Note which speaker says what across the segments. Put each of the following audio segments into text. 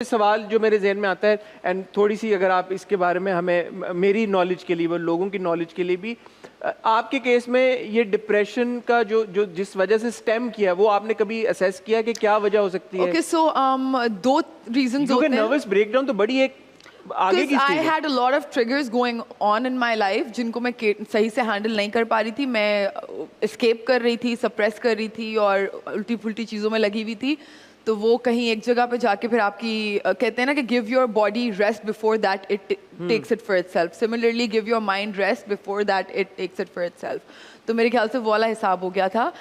Speaker 1: सवाल जो मेरे ज़हन में आता है एंड थोड़ी सी अगर आप इसके बारे में हमें मेरी नॉलेज के लिए, वो लोगों की नॉलेज के लिए भी, आपके केस में ये डिप्रेशन का जो जो जिस वजह से स्टेम किया वो आपने कभी असेस किया कि क्या वजह हो सकती है?
Speaker 2: Okay, so दो रीजंस होते हैं।
Speaker 1: नर्वस ब्रेकडाउन तो बड़ी एक आगे की
Speaker 2: I
Speaker 1: स्टेज है।
Speaker 2: had a lot of triggers going on in my life जिनको मैं सही से हैंडल नहीं कर पा रही थी। मैं एस्केप कर रही थी, सप्रेस कर रही थी और उल्टी फुल्टी चीज़ों में लगी हुई थी। तो वो कहीं एक जगह पे जाके फिर आपकी कहते हैं ना कि give your body rest before that it takes it for itself. Similarly give your mind rest before that it takes it for itself. तो मेरे ख्याल से वो वाला हिसाब हो गया था।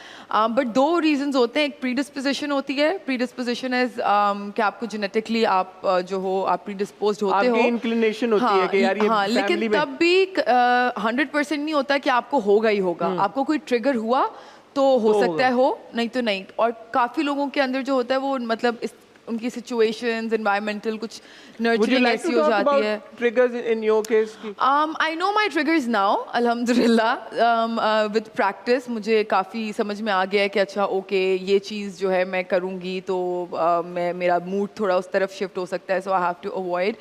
Speaker 2: बट दो रीजंस होते हैं। एक प्रीडिस्पोजिशन होती है। प्रीडिस्पोजिशन इज कि आपको जेनेटिकली आप जो हो आप प्रीडिस्पोज्ड होते हो,
Speaker 1: इंक्लिनेशन होती है कि यार ये
Speaker 2: हाँ, लेकिन तब भी 100% नहीं होता कि आपको होगा ही होगा। आपको कोई ट्रिगर हुआ तो हो सकता है हो, नहीं तो नहीं। और काफी लोगों के अंदर जो होता है वो मतलब उनकी सिचुएशंस, एनवायरमेंटल कुछ नर्चरिंग ऐसी हो जाती है।
Speaker 1: Triggers in your case?
Speaker 2: I know my triggers now अल्हम्दुलिल्लाह। विद प्रैक्टिस मुझे काफ़ी समझ में आ गया है कि अच्छा ओके ये चीज़ जो है मैं करूँगी तो मेरा मूड थोड़ा उस तरफ शिफ्ट हो सकता है। So I have to avoid.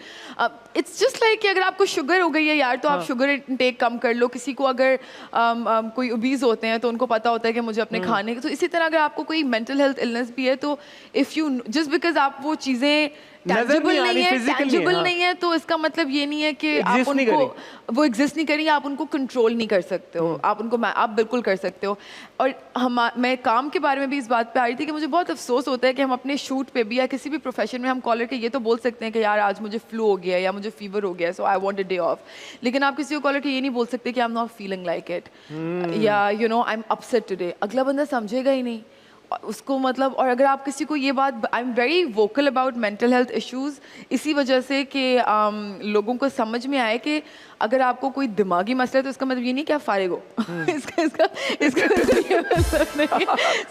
Speaker 2: It's just like कि अगर आपको शुगर हो गई है यार तो आप शुगर इंटेक कम कर लो। किसी को अगर कोई ओबीज होते हैं तो उनको पता होता है कि मुझे अपने खाने, तो इसी तरह अगर आपको कोई मेंटल हेल्थ इलनेस भी है तो इफ़ यू जस्ट बिकॉज आप वो चीज़ें टैंजिबल नहीं है तो इसका मतलब ये नहीं है कि आप उनको वो एग्जिस्ट नहीं करेंगे, आप उनको कंट्रोल नहीं कर सकते हो। आप उनको आप बिल्कुल कर सकते हो। और मैं काम के बारे में भी इस बात पे आ रही थी कि मुझे बहुत अफसोस होता है कि हम अपने शूट पे भी या किसी भी प्रोफेशन में हम कॉलर के ये तो बोल सकते हैं कि यार आज मुझे फ्लू हो गया है या मुझे फीवर हो गया है so I want a day off. लेकिन आप किसी को कॉलर के ये नहीं बोल सकते कि I am not feeling like it या you know I am upset today. अगला बंदा समझेगा ही नहीं उसको मतलब। और अगर आप किसी को ये बात, I am very vocal about mental health issues इसी वजह से कि लोगों को समझ में आए कि अगर आपको कोई दिमागी मसला है तो इसका मतलब ये नहीं कि आप फारिग हो। इसका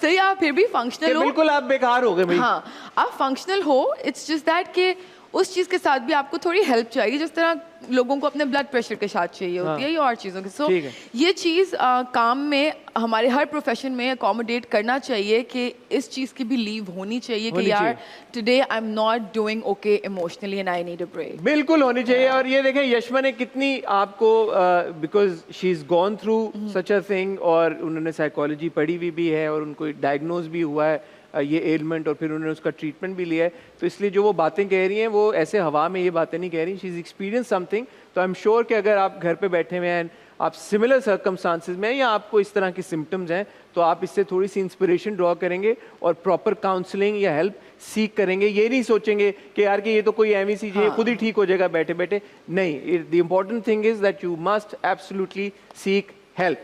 Speaker 2: सही, आप फिर भी फंक्शनल हो।
Speaker 1: बिल्कुल आप बेकार हो गए भाई।
Speaker 2: हाँ, आप फंक्शनल हो। इट्स जस्ट दैट कि उस चीज़ के साथ भी आपको थोड़ी हेल्प चाहिए जिस तरह लोगों को अपने ब्लड प्रेशर के साथ चाहिए होती है या और चीज़ों की। सो ये चीज़ काम में हमारे हर प्रोफेशन में अकोमोडेट करना चाहिए कि इस चीज़ की भी लीव होनी चाहिए कि यार today I am not doing okay emotionally and I need a break.
Speaker 1: बिल्कुल होनी चाहिए। और ये देखें यशमा ने कितनी आपको because she is gone through such a thing और उन्होंने साइकोलॉजी पढ़ी हुई भी है और उनको डायग्नोज भी हुआ है ये एलिमेंट और फिर उन्होंने उसका ट्रीटमेंट भी लिया है। तो इसलिए जो वो बातें कह रही हैं वो ऐसे हवा में ये बातें नहीं कह रही। She is experience something. तो आई एम श्योर कि अगर आप घर पे बैठे हुए हैं, आप सिमिलर सर्कमस्टांसिस में या आपको इस तरह के सिम्टम्स हैं तो आप इससे थोड़ी सी इंस्पिरेशन ड्रॉ करेंगे और प्रॉपर काउंसलिंग या हेल्प सीख करेंगे। ये नहीं सोचेंगे कि यार कि ये तो कोई एवं सी चीज़ खुद ही ठीक हो जाएगा बैठे बैठे। नहीं, the important thing is that you must absolutely seek help.